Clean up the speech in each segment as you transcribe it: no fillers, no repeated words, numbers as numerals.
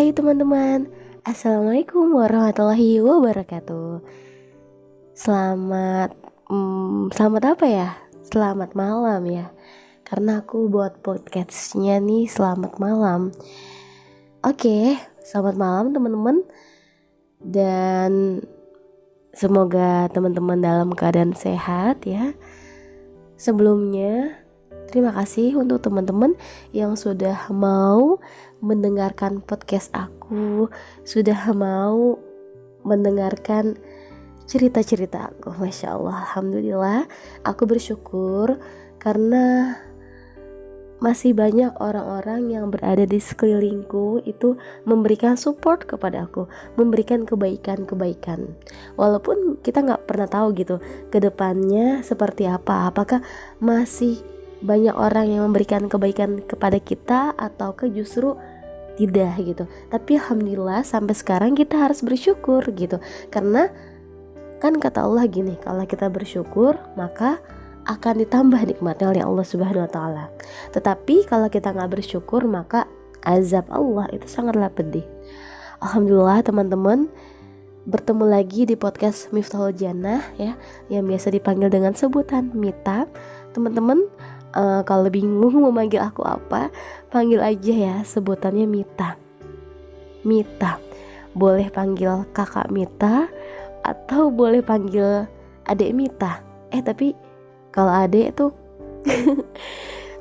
Hai teman-teman, Assalamualaikum warahmatullahi wabarakatuh. Selamat, selamat apa ya? Selamat malam ya. Karena aku buat podcastnya nih selamat malam. Oke, selamat malam teman-teman. Dan semoga teman-teman dalam keadaan sehat ya. Sebelumnya, terima kasih untuk teman-teman yang sudah mau mendengarkan podcast aku, sudah mau mendengarkan cerita-cerita aku. Masya Allah, Alhamdulillah, aku bersyukur karena masih banyak orang-orang yang berada di sekelilingku itu memberikan support kepada aku, memberikan kebaikan-kebaikan. Walaupun kita gak pernah tahu gitu ke depannya seperti apa. Apakah masih banyak orang yang memberikan kebaikan kepada kita ataukah justru tidak gitu. Tapi alhamdulillah sampai sekarang kita harus bersyukur gitu. Karena kan kata Allah gini, kalau kita bersyukur maka akan ditambah nikmatnya oleh Allah Subhanahu wa taala. Tetapi kalau kita nggak bersyukur maka azab Allah itu sangatlah pedih. Alhamdulillah teman-teman, bertemu lagi di podcast Miftahul Jannah ya, yang biasa dipanggil dengan sebutan Mita. Teman-teman, kalau bingung mau manggil aku apa, panggil aja ya sebutannya Mita. Mita. Boleh panggil kakak Mita atau boleh panggil adik Mita. Tapi kalau adik tuh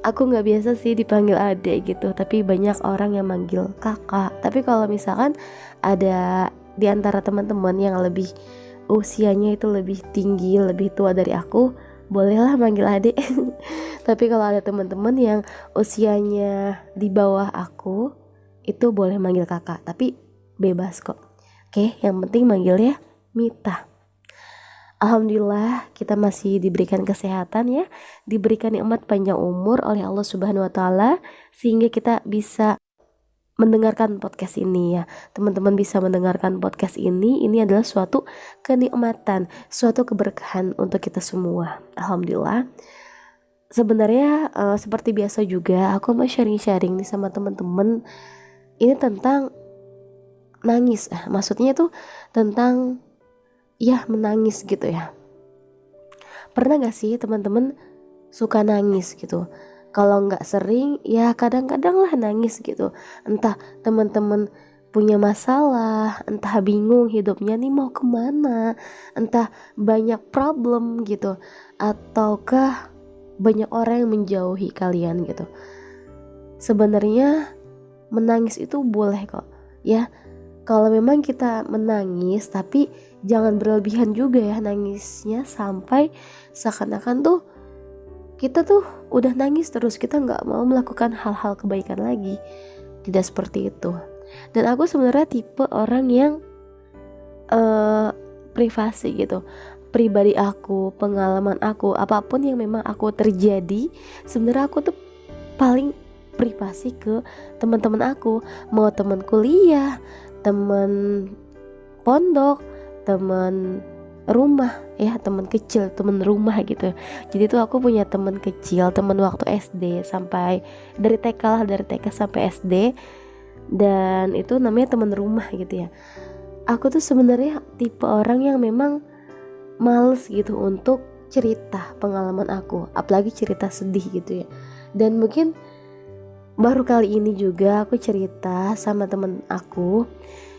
aku nggak biasa sih dipanggil adik gitu, tapi banyak orang yang manggil kakak. Tapi kalau misalkan ada di antara teman-teman yang lebih usianya itu lebih tinggi, lebih tua dari aku, bolehlah manggil adik. Tapi kalau ada teman-teman yang usianya di bawah aku, itu boleh manggil kakak, tapi bebas kok. Oke, yang penting manggilnya Mita. Alhamdulillah kita masih diberikan kesehatan ya, diberikan nikmat panjang umur oleh Allah Subhanahu wa taala sehingga kita bisa mendengarkan podcast ini ya. Teman-teman bisa mendengarkan podcast ini adalah suatu kenikmatan, suatu keberkahan untuk kita semua. Alhamdulillah. Sebenarnya seperti biasa juga aku mau sharing-sharing nih sama teman-teman. Ini tentang nangis. Maksudnya tuh tentang ya menangis gitu ya. Pernah gak sih teman-teman suka nangis gitu? Kalau gak sering ya kadang-kadang lah nangis gitu. Entah teman-teman punya masalah, entah bingung hidupnya nih mau kemana, entah banyak problem gitu, ataukah banyak orang yang menjauhi kalian gitu. Sebenarnya menangis itu boleh kok ya. Kalau memang kita menangis, tapi jangan berlebihan juga ya nangisnya sampai seakan-akan tuh kita tuh udah nangis terus, kita gak mau melakukan hal-hal kebaikan lagi. Tidak seperti itu. Dan aku sebenarnya tipe orang yang privasi gitu. Pribadi aku, pengalaman aku, apapun yang memang aku terjadi, sebenarnya aku tuh paling privasi ke teman-teman aku. Mau teman kuliah, teman pondok, teman rumah ya, teman kecil, teman rumah gitu. Jadi tuh aku punya teman kecil, teman waktu SD sampai dari TK lah, dari TK sampai SD, dan itu namanya teman rumah gitu ya. Aku tuh sebenarnya tipe orang yang memang males gitu untuk cerita pengalaman aku, apalagi cerita sedih gitu ya. Dan mungkin baru kali ini juga aku cerita sama temen aku,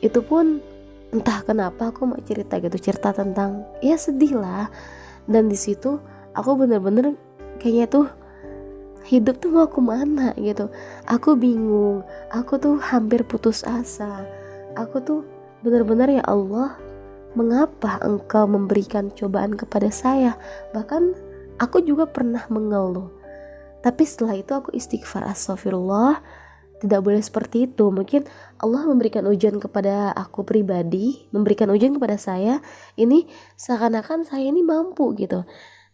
itu pun entah kenapa aku mau cerita gitu, cerita tentang ya sedih lah. Dan di situ aku bener-bener kayaknya tuh hidup tuh mau kemana gitu. Aku bingung, aku tuh hampir putus asa. Aku tuh bener-bener ya Allah, mengapa engkau memberikan cobaan kepada saya? Bahkan aku juga pernah mengeluh. Tapi setelah itu aku istighfar, astagfirullah, tidak boleh seperti itu. Mungkin Allah memberikan ujian kepada aku pribadi, memberikan ujian kepada saya, ini seakan-akan saya ini mampu gitu.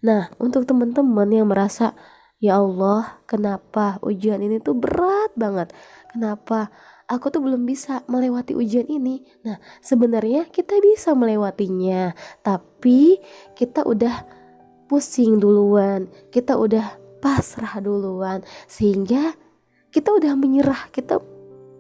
Nah, untuk teman-teman yang merasa, ya Allah, kenapa ujian ini tuh berat banget? Kenapa aku tuh belum bisa melewati ujian ini? Nah, sebenarnya kita bisa melewatinya, tapi kita udah pusing duluan, kita udah pasrah duluan, sehingga kita udah menyerah, kita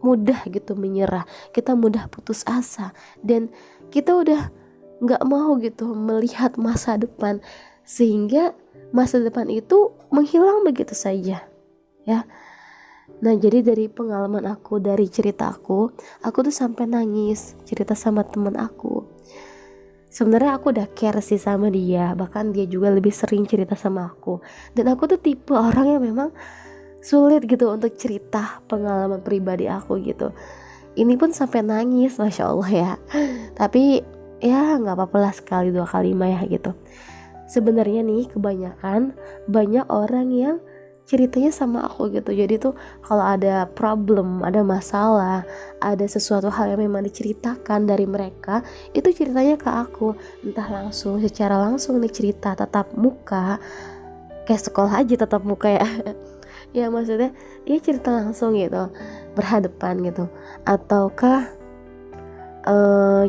mudah gitu menyerah, kita mudah putus asa, dan kita udah nggak mau gitu melihat masa depan, sehingga masa depan itu menghilang begitu saja ya. Nah, jadi dari pengalaman aku, dari cerita aku tuh sampai nangis cerita sama temen aku. Sebenarnya aku udah care sih sama dia, bahkan dia juga lebih sering cerita sama aku. Dan aku tuh tipe orang yang memang sulit gitu untuk cerita pengalaman pribadi aku gitu. Ini pun sampai nangis, masya Allah ya. Tapi ya nggak apa-apa lah, sekali dua kali mah ya gitu. Sebenarnya nih kebanyakan banyak orang yang ceritanya sama aku gitu. Jadi tuh kalau ada problem, ada masalah, ada sesuatu hal yang memang diceritakan dari mereka, itu ceritanya ke aku. Entah langsung, secara langsung nih cerita tatap muka, kayak sekolah aja tatap muka ya. Ya maksudnya ya cerita langsung gitu, berhadapan gitu. Ataukah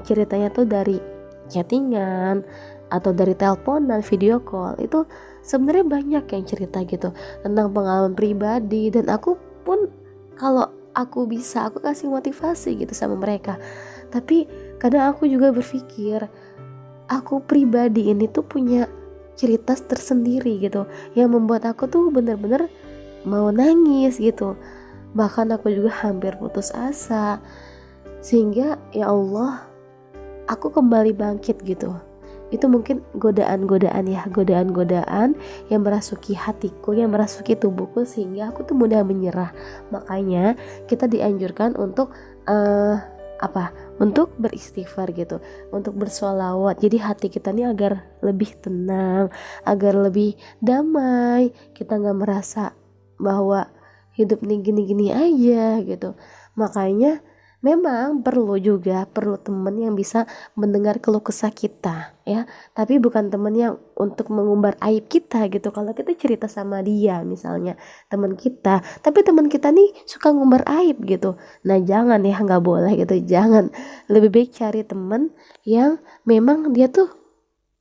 ceritanya tuh dari chattingan atau dari telepon dan video call. Itu sebenarnya banyak yang cerita gitu tentang pengalaman pribadi, dan aku pun kalau aku bisa, aku kasih motivasi gitu sama mereka. Tapi kadang aku juga berpikir, aku pribadi ini tuh punya cerita tersendiri gitu yang membuat aku tuh bener-bener mau nangis gitu. Bahkan aku juga hampir putus asa, sehingga ya Allah, aku kembali bangkit gitu. Itu mungkin godaan-godaan ya, godaan-godaan yang merasuki hatiku, yang merasuki tubuhku, sehingga aku tuh mudah menyerah. Makanya kita dianjurkan untuk untuk beristighfar gitu, untuk bersolawat. Jadi hati kita nih agar lebih tenang, agar lebih damai. Kita nggak merasa bahwa hidup nih gini-gini aja gitu. Makanya memang perlu teman yang bisa mendengar keluh kesah kita ya, tapi bukan teman yang untuk mengumbar aib kita gitu. Kalau kita cerita sama dia misalnya, teman kita, tapi teman kita nih suka ngumbar aib gitu, nah jangan ya, nggak boleh gitu, jangan. Lebih baik cari teman yang memang dia tuh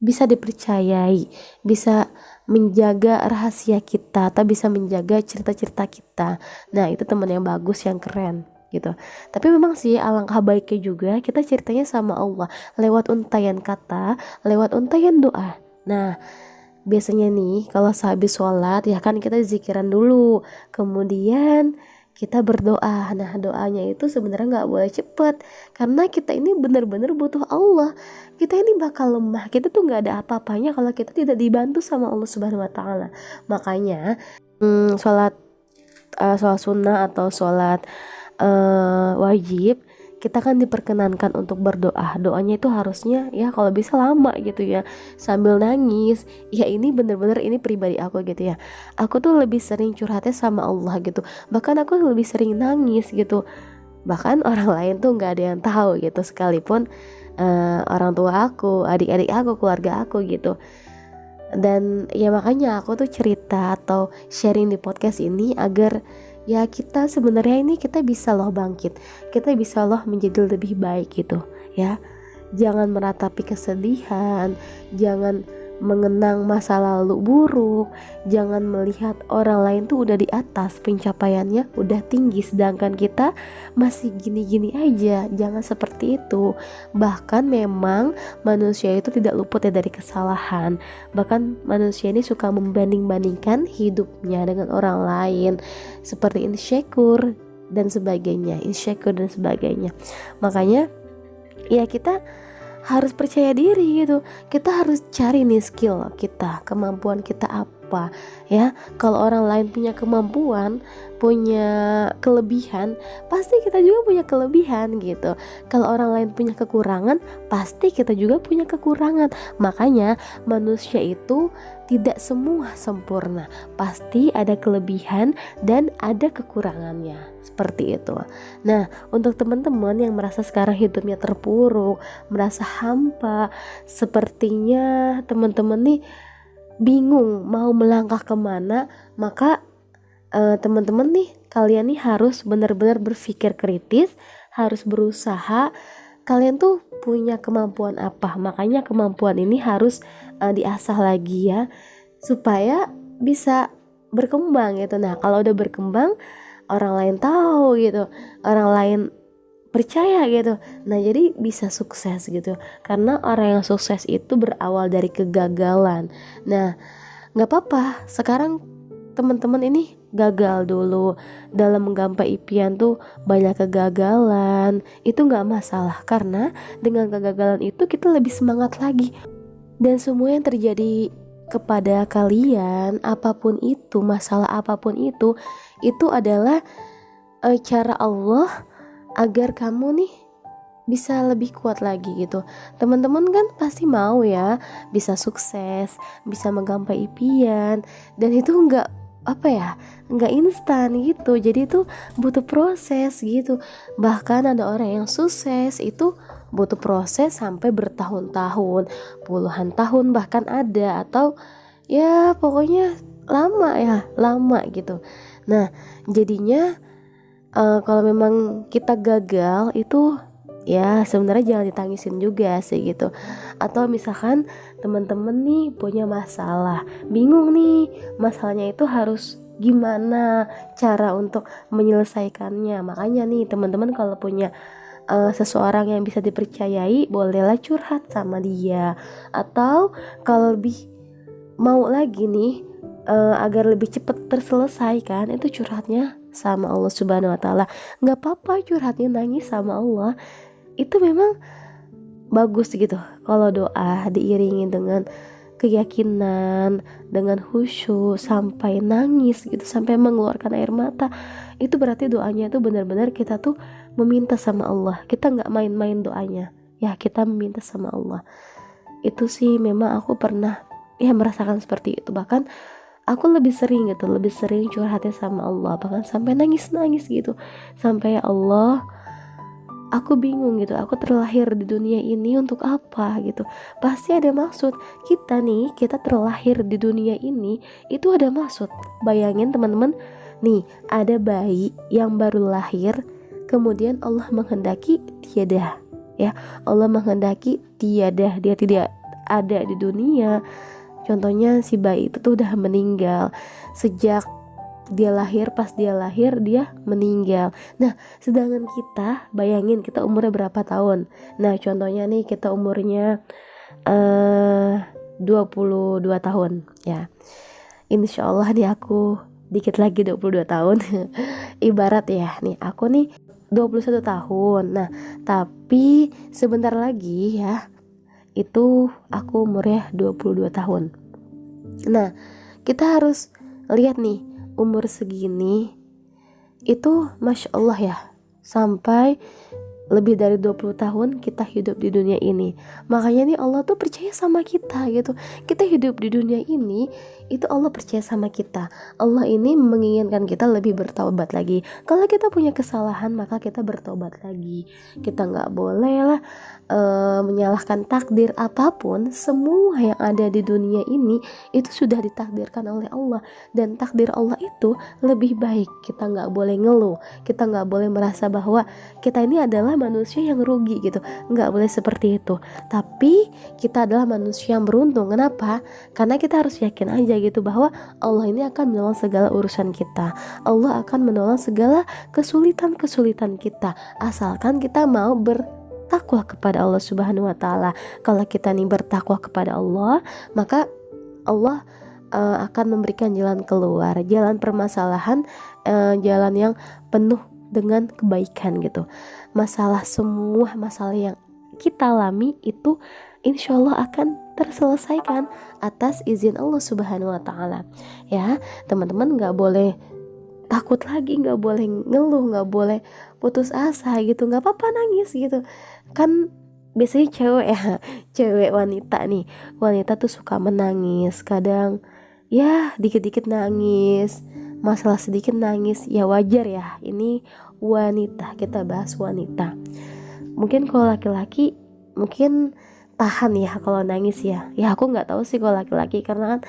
bisa dipercayai, bisa menjaga rahasia kita, atau bisa menjaga cerita-cerita kita. Nah itu teman yang bagus, yang keren gitu. Tapi memang sih alangkah baiknya juga kita ceritanya sama Allah lewat untayan kata, lewat untayan doa. Nah biasanya nih kalau sehabis sholat ya kan kita zikiran dulu, kemudian kita berdoa. Nah doanya itu sebenarnya nggak boleh cepet, karena kita ini benar-benar butuh Allah. Kita ini bakal lemah, kita tuh nggak ada apa-apanya kalau kita tidak dibantu sama Allah Subhanahu Wa Taala. Makanya sholat sunnah atau sholat wajib, kita kan diperkenankan untuk berdoa. Doanya itu harusnya ya kalau bisa lama gitu ya, sambil nangis. Ya ini bener-bener ini pribadi aku gitu ya, aku tuh lebih sering curhatnya sama Allah gitu. Bahkan aku lebih sering nangis gitu, bahkan orang lain tuh nggak ada yang tahu gitu, sekalipun orang tua aku, adik-adik aku, keluarga aku gitu. Dan ya makanya aku tuh cerita atau sharing di podcast ini agar ya kita sebenarnya ini kita bisa loh bangkit, kita bisa loh menjadi lebih baik gitu ya. Jangan meratapi kesedihan, jangan mengenang masa lalu buruk, jangan melihat orang lain tuh udah di atas pencapaiannya, udah tinggi, sedangkan kita masih gini-gini aja. Jangan seperti itu. Bahkan memang manusia itu tidak luput ya dari kesalahan. Bahkan manusia ini suka membanding-bandingkan hidupnya dengan orang lain, seperti insecure dan sebagainya, Makanya ya kita harus percaya diri gitu. Kita harus cari nih skill kita, kemampuan kita apa ya. Kalau orang lain punya kemampuan, punya kelebihan, pasti kita juga punya kelebihan gitu. Kalau orang lain punya kekurangan, pasti kita juga punya kekurangan. Makanya manusia itu tidak semua sempurna, pasti ada kelebihan dan ada kekurangannya, seperti itu. Nah, untuk teman-teman yang merasa sekarang hidupnya terpuruk, merasa hampa, sepertinya teman-teman nih bingung mau melangkah kemana, maka teman-teman nih, kalian nih harus benar-benar berpikir kritis, harus berusaha. Kalian tuh punya kemampuan apa? Makanya kemampuan ini harus diasah lagi ya, supaya bisa berkembang gitu. Nah kalau udah berkembang, orang lain tahu gitu, orang lain percaya gitu. Nah jadi bisa sukses gitu, karena orang yang sukses itu berawal dari kegagalan. Nah nggak apa-apa sekarang teman-teman ini gagal dulu dalam menggapai impian tuh, banyak kegagalan, itu nggak masalah, karena dengan kegagalan itu kita lebih semangat lagi. Dan semua yang terjadi kepada kalian, apapun itu, masalah apapun itu adalah cara Allah agar kamu nih bisa lebih kuat lagi gitu. Teman-teman kan pasti mau ya bisa sukses, bisa menggapai impian, dan itu nggak apa ya, nggak instan gitu. Jadi itu butuh proses gitu. Bahkan ada orang yang sukses itu butuh proses sampai bertahun-tahun, puluhan tahun bahkan ada, atau ya pokoknya lama gitu. Nah jadinya kalau memang kita gagal itu ya sebenarnya jangan ditangisin juga sih gitu. Atau misalkan teman-teman nih punya masalah, bingung nih masalahnya itu harus gimana cara untuk menyelesaikannya. Makanya nih teman-teman kalau punya seseorang yang bisa dipercayai, bolehlah curhat sama dia. Atau kalau lebih mau lagi nih agar lebih cepat terselesaikan, itu curhatnya sama Allah Subhanahu wa taala. Nggak apa-apa curhatnya nangis sama Allah, itu memang bagus gitu. Kalau doa diiringi dengan keyakinan, dengan khusyuk sampai nangis gitu, sampai mengeluarkan air mata, itu berarti doanya itu benar-benar kita tuh meminta sama Allah. Kita nggak main-main doanya ya, kita meminta sama Allah. Itu sih memang aku pernah ya merasakan seperti itu. Bahkan aku lebih sering curhatnya sama Allah, bahkan sampai nangis-nangis gitu, sampai ya Allah, aku bingung gitu, aku terlahir di dunia ini untuk apa gitu. Pasti ada maksud. Kita terlahir di dunia ini itu ada maksud. Bayangin teman-teman, nih ada bayi yang baru lahir, kemudian Allah menghendaki tiada, ya Allah menghendaki tiada, dia tidak ada di dunia. Contohnya si bayi itu tuh udah meninggal sejak pas dia lahir dia meninggal. Nah sedangkan kita, bayangin kita umurnya berapa tahun. Nah contohnya nih kita umurnya 22 tahun ya. Insya Allah nih aku dikit lagi 22 tahun. Ibarat ya nih aku nih 21 tahun. Nah tapi sebentar lagi ya itu aku umurnya 22 tahun. Nah kita harus lihat nih, umur segini itu Masya Allah ya, sampai lebih dari 20 tahun kita hidup di dunia ini. Makanya nih Allah tuh percaya sama kita gitu. Kita hidup di dunia ini, itu Allah percaya sama kita. Allah ini menginginkan kita lebih bertaubat lagi. Kalau kita punya kesalahan, maka kita bertobat lagi. Kita gak boleh lah menyalahkan takdir apapun. Semua yang ada di dunia ini itu sudah ditakdirkan oleh Allah, dan takdir Allah itu lebih baik. Kita gak boleh ngeluh, kita gak boleh merasa bahwa kita ini adalah manusia yang rugi gitu. Nggak boleh seperti itu. Tapi kita adalah manusia yang beruntung. Kenapa? Karena kita harus yakin aja gitu bahwa Allah ini akan menolong segala urusan kita. Allah akan menolong segala kesulitan kita, asalkan kita mau bertakwa kepada Allah Subhanahu wa taala. Kalau kita nih bertakwa kepada Allah, maka Allah akan memberikan jalan keluar, jalan permasalahan, jalan yang penuh dengan kebaikan gitu. Semua masalah yang kita alami itu insya Allah akan terselesaikan atas izin Allah Subhanahu wa taala. Ya, teman-teman gak boleh takut lagi, gak boleh ngeluh, gak boleh putus asa gitu. Gak apa-apa nangis gitu. Kan biasanya cewek wanita tuh suka menangis. Kadang ya dikit-dikit nangis, masalah sedikit nangis, ya wajar ya. Ini wanita, kita bahas wanita. Mungkin kalau laki-laki mungkin tahan ya kalau nangis ya. Ya aku nggak tahu sih kalau laki-laki, karena kan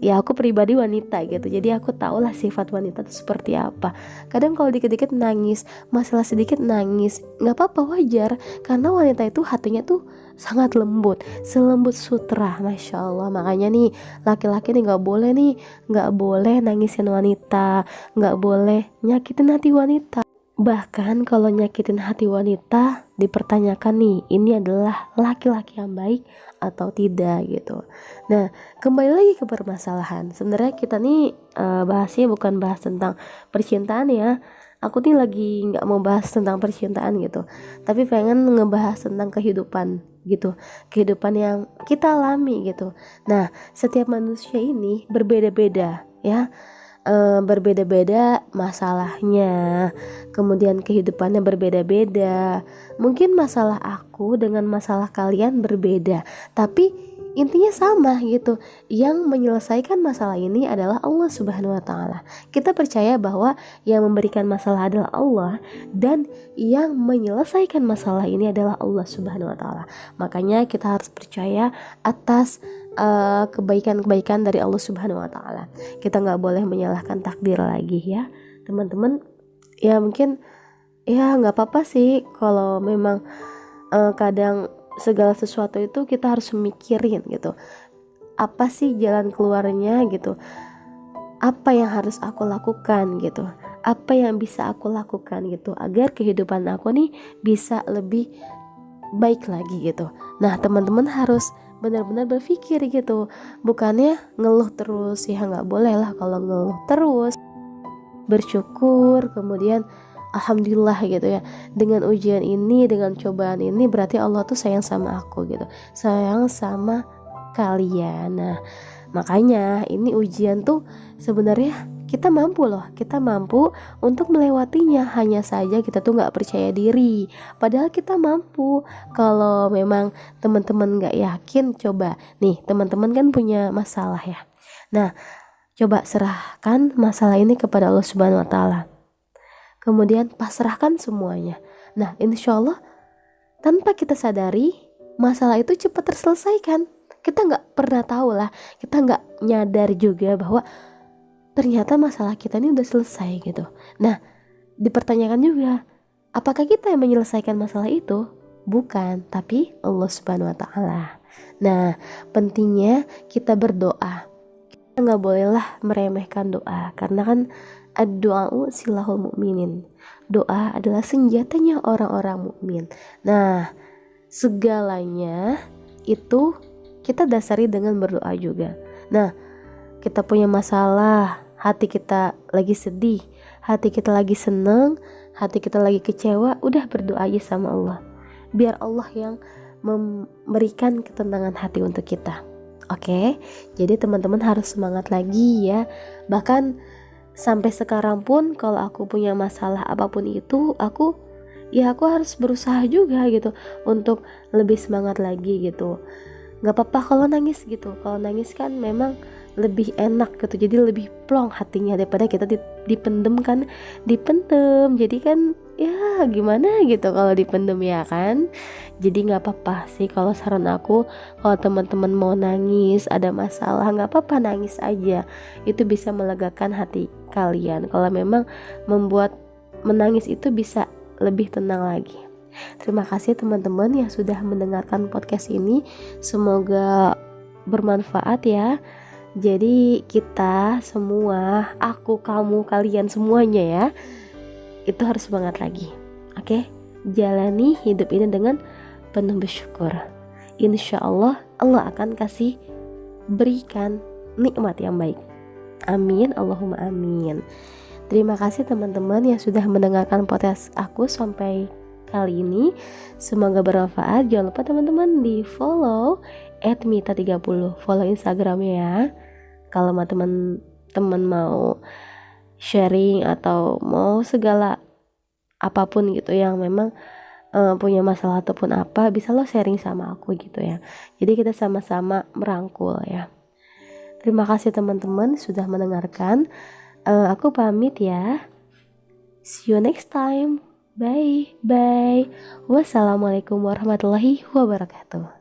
ya aku pribadi wanita gitu, jadi aku tahulah sifat wanita itu seperti apa. Kadang kalau dikit-dikit nangis, masalah sedikit nangis, nggak apa-apa, wajar, karena wanita itu hatinya tuh sangat lembut, selembut sutra, masya Allah. Makanya nih laki-laki nih nggak boleh nangisin wanita, nggak boleh nyakitin hati wanita. Bahkan kalau nyakitin hati wanita, dipertanyakan nih, ini adalah laki-laki yang baik atau tidak gitu. Nah, kembali lagi ke permasalahan. Sebenarnya kita nih bahasnya bukan bahas tentang percintaan ya. Aku nih lagi nggak mau bahas tentang percintaan gitu, tapi pengen ngebahas tentang kehidupan gitu, kehidupan yang kita alami gitu. Nah, setiap manusia ini berbeda-beda ya, berbeda-beda masalahnya, kemudian kehidupannya berbeda-beda. Mungkin masalah aku dengan masalah kalian berbeda, tapi intinya sama gitu. Yang menyelesaikan masalah ini adalah Allah Subhanahu wa taala. Kita percaya bahwa yang memberikan masalah adalah Allah, dan yang menyelesaikan masalah ini adalah Allah Subhanahu wa taala. Makanya kita harus percaya atas kebaikan-kebaikan dari Allah Subhanahu wa taala. Kita nggak boleh menyalahkan takdir lagi ya teman-teman. Ya mungkin ya nggak apa-apa sih kalau memang kadang segala sesuatu itu kita harus mikirin gitu, apa sih jalan keluarnya gitu, apa yang harus aku lakukan gitu, apa yang bisa aku lakukan gitu, agar kehidupan aku nih bisa lebih baik lagi gitu. Nah teman-teman harus benar-benar berpikir gitu, bukannya ngeluh terus. Ya nggak boleh lah kalau ngeluh terus. Bersyukur, kemudian alhamdulillah gitu ya, dengan ujian ini, dengan cobaan ini, berarti Allah tuh sayang sama aku gitu, sayang sama kalian. Nah makanya ini ujian tuh sebenarnya kita mampu loh, kita mampu untuk melewatinya. Hanya saja kita tuh nggak percaya diri, padahal kita mampu. Kalau memang teman-teman nggak yakin, coba nih, teman-teman kan punya masalah ya. Nah coba serahkan masalah ini kepada Allah Subhanahu wa taala, kemudian pasrahkan semuanya. Nah insya Allah tanpa kita sadari, masalah itu cepat terselesaikan. Kita nggak pernah tahu lah, kita nggak nyadar juga bahwa ternyata masalah kita ini udah selesai gitu. Nah dipertanyakan juga, apakah kita yang menyelesaikan masalah itu? Bukan, tapi Allah Subhanahu wa taala. Nah pentingnya kita berdoa. Kita nggak bolehlah meremehkan doa, karena kan ad-du'a'u silahul mu'minin. Doa adalah senjatanya orang-orang mukmin. Nah segalanya itu kita dasari dengan berdoa juga. Nah kita punya masalah, hati kita lagi sedih, hati kita lagi seneng, hati kita lagi kecewa, udah berdoa aja sama Allah, biar Allah yang memberikan ketenangan hati untuk kita. Oke, jadi teman-teman harus semangat lagi ya. Bahkan sampai sekarang pun kalau aku punya masalah apapun itu, aku harus berusaha juga gitu untuk lebih semangat lagi gitu. Gak apa-apa kalau nangis gitu, kalau nangis kan memang lebih enak gitu, jadi lebih plong hatinya daripada kita dipendem kan, jadi kan ya gimana gitu kalau dipendem ya kan. Jadi gak apa-apa sih kalau saran aku, kalau teman-teman mau nangis, ada masalah, gak apa-apa, nangis aja, itu bisa melegakan hati kalian. Kalau memang membuat menangis itu bisa lebih tenang lagi. Terima kasih teman-teman yang sudah mendengarkan podcast ini, semoga bermanfaat ya. Jadi kita semua, aku, kamu, kalian semuanya ya, itu harus semangat lagi. Oke, jalani hidup ini dengan penuh bersyukur. Insya Allah Allah akan kasih berikan nikmat yang baik. Amin, Allahumma amin. Terima kasih teman-teman yang sudah mendengarkan podcast aku sampai kali ini, semoga bermanfaat. Jangan lupa teman-teman di follow @mita30, follow Instagramnya ya. Kalau teman-teman mau sharing atau mau segala apapun gitu yang memang punya masalah ataupun apa, bisa lo sharing sama aku gitu ya. Jadi kita sama-sama merangkul ya. Terima kasih teman-teman sudah mendengarkan. Aku pamit ya. See you next time. Bye. Wassalamualaikum warahmatullahi wabarakatuh.